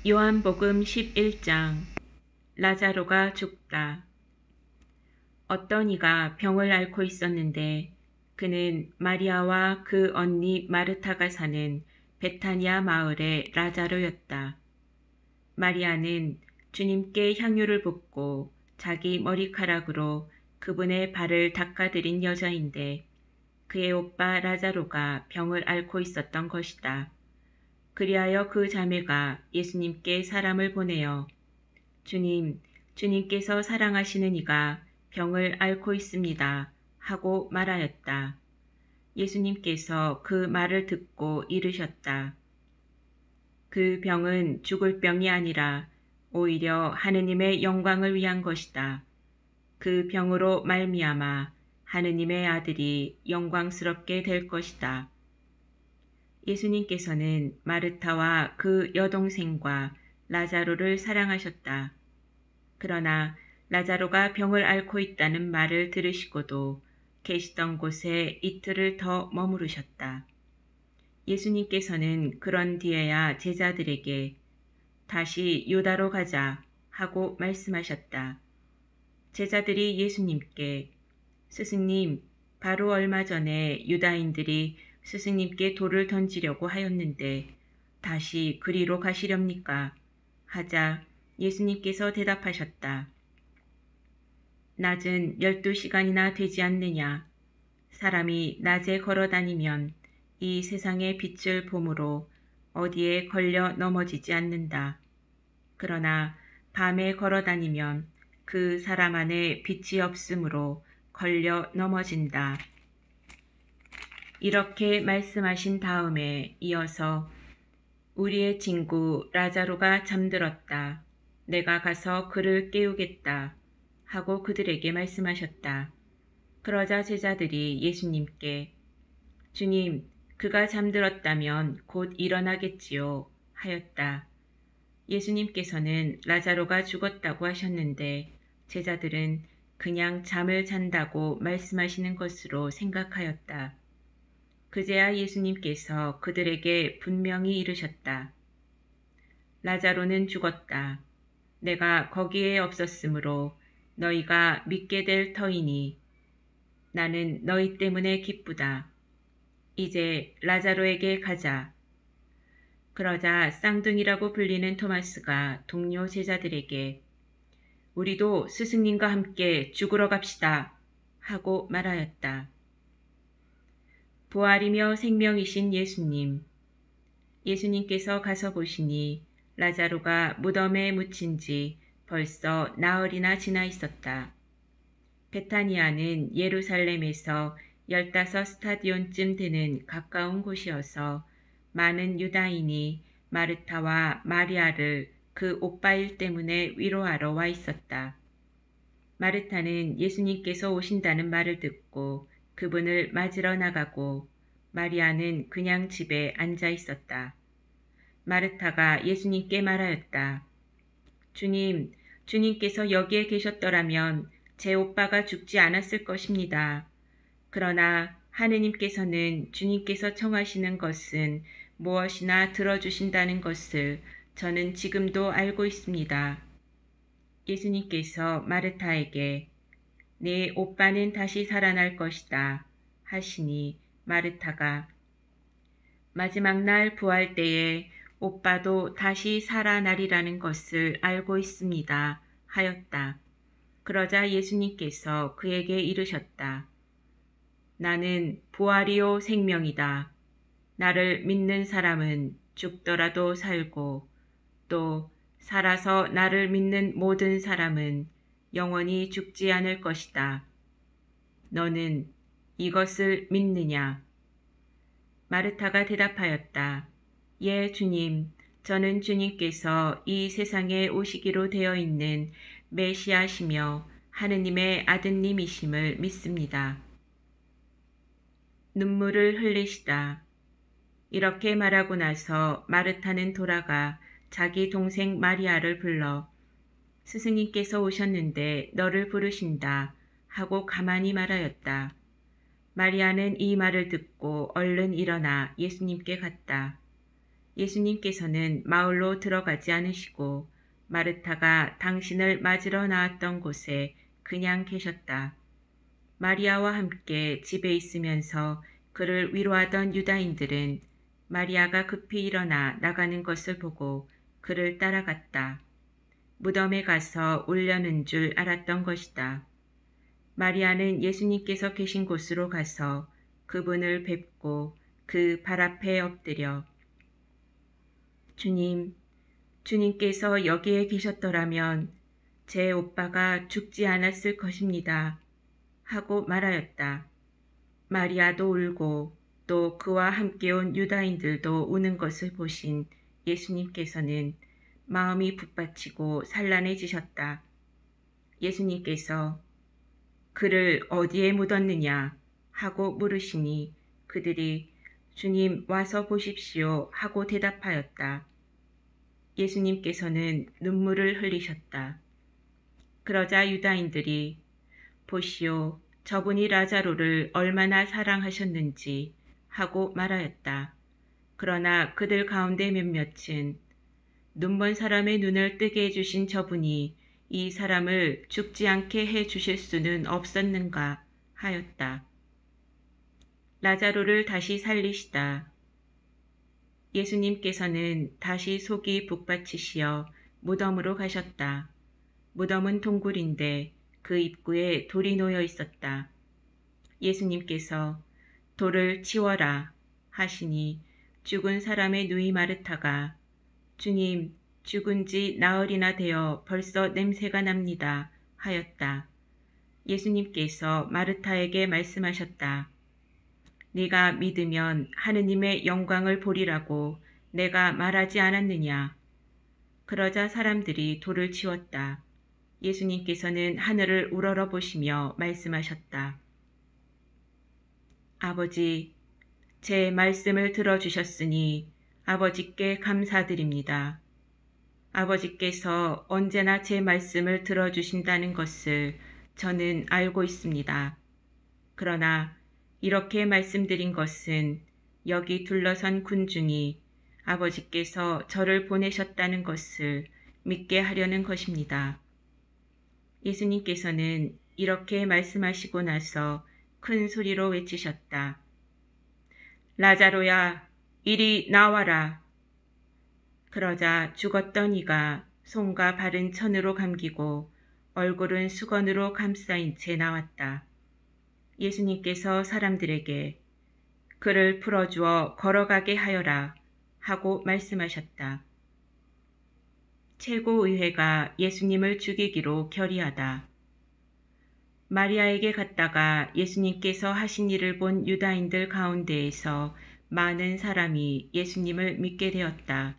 요한복음 11장 라자로가 죽다. 어떤 이가 병을 앓고 있었는데 그는 마리아와 그 언니 마르타가 사는 베타니아 마을의 라자로였다. 마리아는 주님께 향유를 붓고 자기 머리카락으로 그분의 발을 닦아드린 여자인데 그의 오빠 라자로가 병을 앓고 있었던 것이다. 그리하여 그 자매가 예수님께 사람을 보내어 주님, 주님께서 사랑하시는 이가 병을 앓고 있습니다. 하고 말하였다. 예수님께서 그 말을 듣고 이르셨다. 그 병은 죽을 병이 아니라 오히려 하느님의 영광을 위한 것이다. 그 병으로 말미암아 하느님의 아들이 영광스럽게 될 것이다. 예수님께서는 마르타와 그 여동생과 라자로를 사랑하셨다. 그러나 라자로가 병을 앓고 있다는 말을 들으시고도 계시던 곳에 이틀을 더 머무르셨다. 예수님께서는 그런 뒤에야 제자들에게 다시 유다로 가자 하고 말씀하셨다. 제자들이 예수님께 스승님, 바로 얼마 전에 유다인들이 스승님께 돌을 던지려고 하였는데 다시 그리로 가시렵니까? 하자 예수님께서 대답하셨다. 낮은 12시간이나 되지 않느냐? 사람이 낮에 걸어 다니면 이 세상의 빛을 보므로 어디에 걸려 넘어지지 않는다. 그러나 밤에 걸어 다니면 그 사람 안에 빛이 없으므로 걸려 넘어진다. 이렇게 말씀하신 다음에 이어서 우리의 친구 라자로가 잠들었다. 내가 가서 그를 깨우겠다. 하고 그들에게 말씀하셨다. 그러자 제자들이 예수님께 주님, 그가 잠들었다면 곧 일어나겠지요. 하였다. 예수님께서는 라자로가 죽었다고 하셨는데 제자들은 그냥 잠을 잔다고 말씀하시는 것으로 생각하였다. 그제야 예수님께서 그들에게 분명히 이르셨다. 라자로는 죽었다. 내가 거기에 없었으므로 너희가 믿게 될 터이니 나는 너희 때문에 기쁘다. 이제 라자로에게 가자. 그러자 쌍둥이라고 불리는 토마스가 동료 제자들에게 우리도 스승님과 함께 죽으러 갑시다. 하고 말하였다. 부활이며 생명이신 예수님. 예수님께서 가서 보시니 라자로가 무덤에 묻힌 지 벌써 나흘이나 지나 있었다. 베타니아는 예루살렘에서 15스타디온쯤 되는 가까운 곳이어서 많은 유다인이 마르타와 마리아를 그 오빠일 때문에 위로하러 와 있었다. 마르타는 예수님께서 오신다는 말을 듣고 그분을 맞으러 나가고 마리아는 그냥 집에 앉아 있었다. 마르타가 예수님께 말하였다. 주님, 주님께서 여기에 계셨더라면 제 오빠가 죽지 않았을 것입니다. 그러나 하느님께서는 주님께서 청하시는 것은 무엇이나 들어주신다는 것을 저는 지금도 알고 있습니다. 예수님께서 마르타에게 내 오빠는 다시 살아날 것이다 하시니 마르타가 마지막 날 부활 때에 오빠도 다시 살아나리라는 것을 알고 있습니다 하였다. 그러자 예수님께서 그에게 이르셨다. 나는 부활이요 생명이다. 나를 믿는 사람은 죽더라도 살고 또 살아서 나를 믿는 모든 사람은 영원히 죽지 않을 것이다. 너는 이것을 믿느냐? 마르타가 대답하였다. 예, 주님. 저는 주님께서 이 세상에 오시기로 되어 있는 메시아시며 하느님의 아드님이심을 믿습니다. 눈물을 흘리시다. 이렇게 말하고 나서 마르타는 돌아가 자기 동생 마리아를 불러 스승님께서 오셨는데 너를 부르신다 하고 가만히 말하였다. 마리아는 이 말을 듣고 얼른 일어나 예수님께 갔다. 예수님께서는 마을로 들어가지 않으시고 마르타가 당신을 맞으러 나왔던 곳에 그냥 계셨다. 마리아와 함께 집에 있으면서 그를 위로하던 유다인들은 마리아가 급히 일어나 나가는 것을 보고 그를 따라갔다. 무덤에 가서 울려는 줄 알았던 것이다. 마리아는 예수님께서 계신 곳으로 가서 그분을 뵙고 그 발 앞에 엎드려 주님, 주님께서 여기에 계셨더라면 제 오빠가 죽지 않았을 것입니다. 하고 말하였다. 마리아도 울고 또 그와 함께 온 유다인들도 우는 것을 보신 예수님께서는 마음이 북받치고 산란해지셨다. 예수님께서 그를 어디에 묻었느냐 하고 물으시니 그들이 주님 와서 보십시오 하고 대답하였다. 예수님께서는 눈물을 흘리셨다. 그러자 유다인들이 보시오, 저분이 라자로를 얼마나 사랑하셨는지 하고 말하였다. 그러나 그들 가운데 몇몇은 눈먼 사람의 눈을 뜨게 해주신 저분이 이 사람을 죽지 않게 해주실 수는 없었는가 하였다. 라자로를 다시 살리시다. 예수님께서는 다시 속이 북받치시어 무덤으로 가셨다. 무덤은 동굴인데 그 입구에 돌이 놓여 있었다. 예수님께서 돌을 치워라 하시니 죽은 사람의 누이 마르타가 주님, 죽은 지 나흘이나 되어 벌써 냄새가 납니다 하였다. 예수님께서 마르타에게 말씀하셨다. 네가 믿으면 하느님의 영광을 보리라고 내가 말하지 않았느냐. 그러자 사람들이 돌을 치웠다. 예수님께서는 하늘을 우러러 보시며 말씀하셨다. 아버지, 제 말씀을 들어주셨으니 아버지께 감사드립니다. 아버지께서 언제나 제 말씀을 들어주신다는 것을 저는 알고 있습니다. 그러나 이렇게 말씀드린 것은 여기 둘러선 군중이 아버지께서 저를 보내셨다는 것을 믿게 하려는 것입니다. 예수님께서는 이렇게 말씀하시고 나서 큰 소리로 외치셨다. 라자로야, 이리 나와라. 그러자 죽었던 이가 손과 발은 천으로 감기고 얼굴은 수건으로 감싸인 채 나왔다. 예수님께서 사람들에게 그를 풀어주어 걸어가게 하여라 하고 말씀하셨다. 최고의회가 예수님을 죽이기로 결의하다. 마리아에게 갔다가 예수님께서 하신 일을 본 유다인들 가운데에서 많은 사람이 예수님을 믿게 되었다.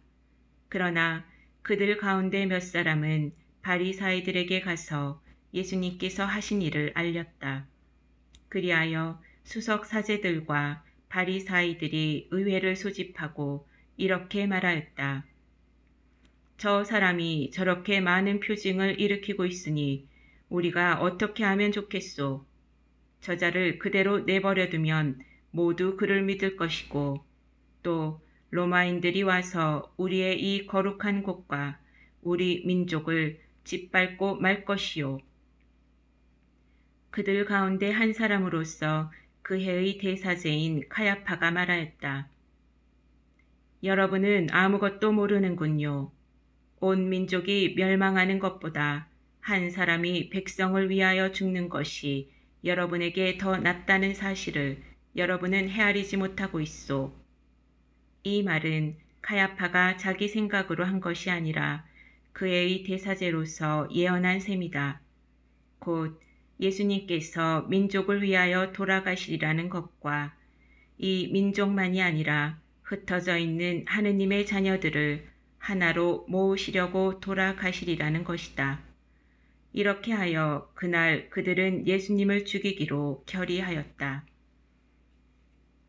그러나 그들 가운데 몇 사람은 바리사이들에게 가서 예수님께서 하신 일을 알렸다. 그리하여 수석 사제들과 바리사이들이 의회를 소집하고 이렇게 말하였다. 저 사람이 저렇게 많은 표징을 일으키고 있으니 우리가 어떻게 하면 좋겠소? 저자를 그대로 내버려두면 모두 그를 믿을 것이고 또 로마인들이 와서 우리의 이 거룩한 곳과 우리 민족을 짓밟고 말 것이요. 그들 가운데 한 사람으로서 그 해의 대사제인 카야파가 말하였다. 여러분은 아무것도 모르는군요. 온 민족이 멸망하는 것보다 한 사람이 백성을 위하여 죽는 것이 여러분에게 더 낫다는 사실을 여러분은 헤아리지 못하고 있소. 이 말은 카야파가 자기 생각으로 한 것이 아니라 그의 대사제로서 예언한 셈이다. 곧 예수님께서 민족을 위하여 돌아가시리라는 것과 이 민족만이 아니라 흩어져 있는 하느님의 자녀들을 하나로 모으시려고 돌아가시리라는 것이다. 이렇게 하여 그날 그들은 예수님을 죽이기로 결의하였다.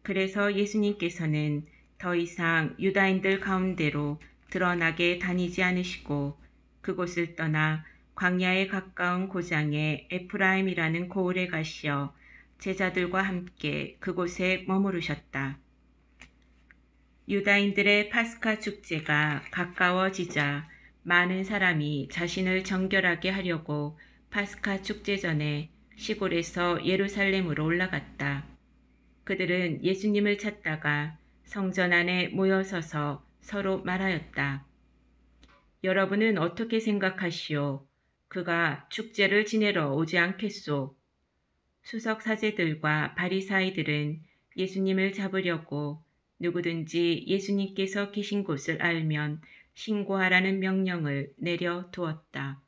그래서 예수님께서는 더 이상 유다인들 가운데로 드러나게 다니지 않으시고 그곳을 떠나 광야에 가까운 고장의 에프라임이라는 고을에 가시어 제자들과 함께 그곳에 머무르셨다. 유다인들의 파스카 축제가 가까워지자 많은 사람이 자신을 정결하게 하려고 파스카 축제 전에 시골에서 예루살렘으로 올라갔다. 그들은 예수님을 찾다가 성전 안에 모여서서 서로 말하였다. 여러분은 어떻게 생각하시오? 그가 축제를 지내러 오지 않겠소? 수석 사제들과 바리사이들은 예수님을 잡으려고 누구든지 예수님께서 계신 곳을 알면 신고하라는 명령을 내려두었다.